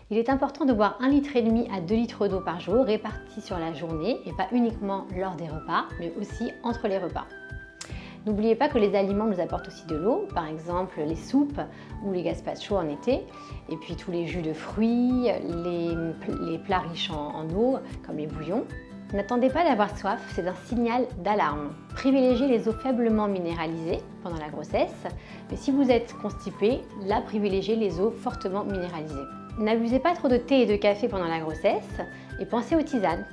Il est important de boire 1,5 litre à 2 litres d'eau par jour répartis sur la journée et pas uniquement lors des repas, mais aussi entre les repas. N'oubliez pas que les aliments nous apportent aussi de l'eau, par exemple les soupes ou les gazpachos en été, et puis tous les jus de fruits, les plats riches en eau, comme les bouillons. N'attendez pas d'avoir soif, c'est un signal d'alarme. Privilégiez les eaux faiblement minéralisées pendant la grossesse, mais si vous êtes constipé, là privilégiez les eaux fortement minéralisées. N'abusez pas trop de thé et de café pendant la grossesse et pensez aux tisanes.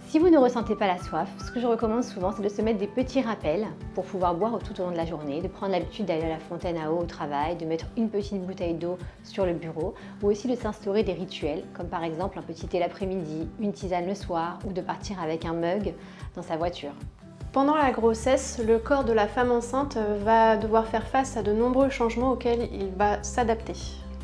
Si vous ne ressentez pas la soif, ce que je recommande souvent, c'est de se mettre des petits rappels pour pouvoir boire tout au long de la journée, de prendre l'habitude d'aller à la fontaine à eau au travail, de mettre une petite bouteille d'eau sur le bureau, ou aussi de s'instaurer des rituels, comme par exemple un petit thé l'après-midi, une tisane le soir, ou de partir avec un mug dans sa voiture. Pendant la grossesse, le corps de la femme enceinte va devoir faire face à de nombreux changements auxquels il va s'adapter.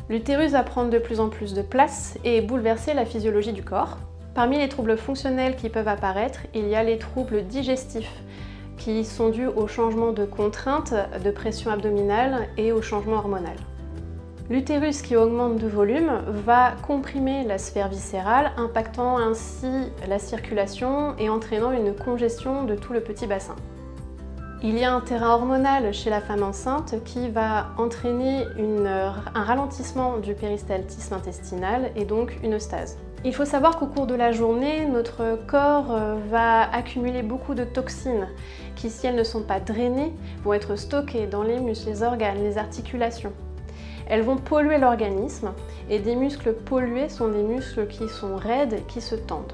L'utérus va prendre de plus en plus de place et bouleverser la physiologie du corps. Parmi les troubles fonctionnels qui peuvent apparaître, il y a les troubles digestifs qui sont dus au changement de contrainte, de pression abdominale et au changement hormonal. L'utérus qui augmente de volume va comprimer la sphère viscérale, impactant ainsi la circulation et entraînant une congestion de tout le petit bassin. Il y a un terrain hormonal chez la femme enceinte qui va entraîner un ralentissement du péristaltisme intestinal et donc une stase. Il faut savoir qu'au cours de la journée, notre corps va accumuler beaucoup de toxines qui, si elles ne sont pas drainées, vont être stockées dans les muscles, les organes, les articulations. Elles vont polluer l'organisme et des muscles pollués sont des muscles qui sont raides et qui se tendent.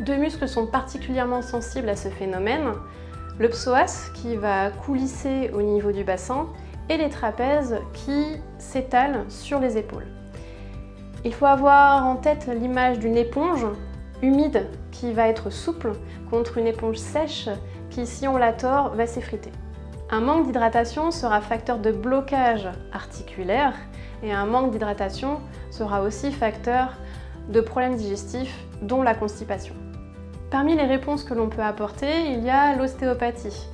Deux muscles sont particulièrement sensibles à ce phénomène, le psoas qui va coulisser au niveau du bassin et les trapèzes qui s'étalent sur les épaules. Il faut avoir en tête l'image d'une éponge humide qui va être souple contre une éponge sèche qui, si on la tord, va s'effriter. Un manque d'hydratation sera facteur de blocage articulaire et un manque d'hydratation sera aussi facteur de problèmes digestifs, dont la constipation. Parmi les réponses que l'on peut apporter, il y a l'ostéopathie.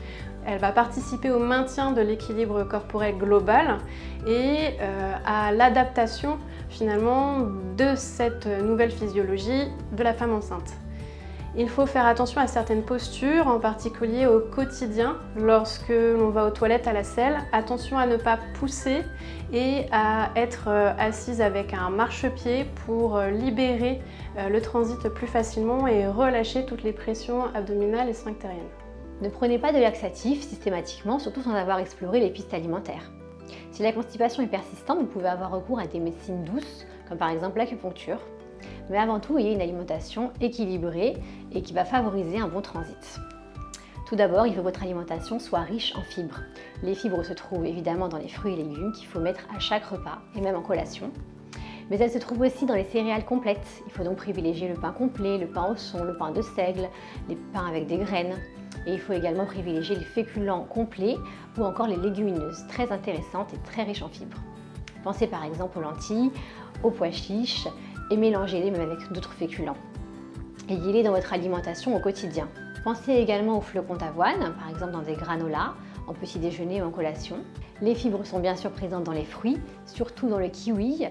Elle va participer au maintien de l'équilibre corporel global et à l'adaptation finalement de cette nouvelle physiologie de la femme enceinte. Il faut faire attention à certaines postures, en particulier au quotidien, lorsque l'on va aux toilettes à la selle. Attention à ne pas pousser et à être assise avec un marchepied pour libérer le transit plus facilement et relâcher toutes les pressions abdominales et sphinctériennes. Ne prenez pas de laxatifs systématiquement, surtout sans avoir exploré les pistes alimentaires. Si la constipation est persistante, vous pouvez avoir recours à des médecines douces, comme par exemple l'acupuncture. Mais avant tout, ayez une alimentation équilibrée et qui va favoriser un bon transit. Tout d'abord, il faut que votre alimentation soit riche en fibres. Les fibres se trouvent évidemment dans les fruits et légumes qu'il faut mettre à chaque repas et même en collation. Mais elles se trouvent aussi dans les céréales complètes. Il faut donc privilégier le pain complet, le pain au son, le pain de seigle, les pains avec des graines. Et il faut également privilégier les féculents complets ou encore les légumineuses, très intéressantes et très riches en fibres. Pensez par exemple aux lentilles, aux pois chiches et mélangez-les même avec d'autres féculents. Ayez-les dans votre alimentation au quotidien. Pensez également aux flocons d'avoine, par exemple dans des granolas, en petit déjeuner ou en collation. Les fibres sont bien sûr présentes dans les fruits, surtout dans le kiwi,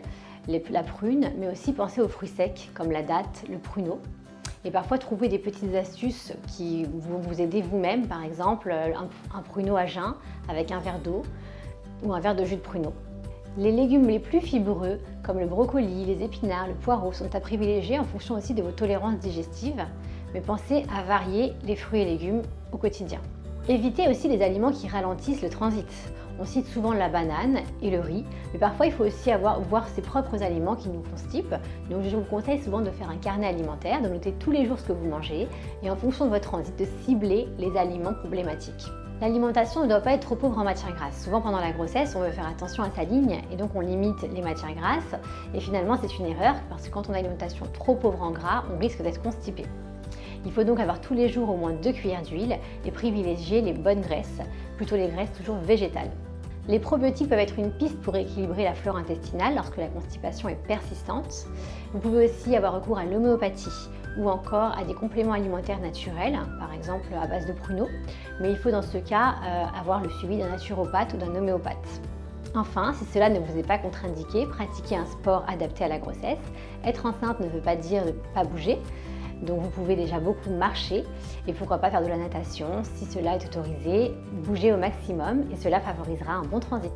la prune, mais aussi pensez aux fruits secs comme la date, le pruneau. Et parfois trouver des petites astuces qui vont vous aider vous-même, par exemple un pruneau à jeun avec un verre d'eau ou un verre de jus de pruneau. Les légumes les plus fibreux, comme le brocoli, les épinards, le poireau, sont à privilégier en fonction aussi de vos tolérances digestives, mais pensez à varier les fruits et légumes au quotidien. Évitez aussi les aliments qui ralentissent le transit. On cite souvent la banane et le riz, mais parfois il faut aussi voir ses propres aliments qui nous constipent. Donc je vous conseille souvent de faire un carnet alimentaire, de noter tous les jours ce que vous mangez et en fonction de votre transit, de cibler les aliments problématiques. L'alimentation ne doit pas être trop pauvre en matières grasses. Souvent pendant la grossesse, on veut faire attention à sa ligne et donc on limite les matières grasses. Et finalement c'est une erreur parce que quand on a une alimentation trop pauvre en gras, on risque d'être constipé. Il faut donc avoir tous les jours au moins 2 cuillères d'huile et privilégier les bonnes graisses, plutôt les graisses toujours végétales. Les probiotiques peuvent être une piste pour équilibrer la flore intestinale lorsque la constipation est persistante. Vous pouvez aussi avoir recours à l'homéopathie ou encore à des compléments alimentaires naturels, par exemple à base de pruneaux, mais il faut dans ce cas avoir le suivi d'un naturopathe ou d'un homéopathe. Enfin, si cela ne vous est pas contre-indiqué, pratiquez un sport adapté à la grossesse. Être enceinte ne veut pas dire ne pas bouger, donc vous pouvez déjà beaucoup marcher et pourquoi pas faire de la natation si cela est autorisé. Bougez au maximum et cela favorisera un bon transit.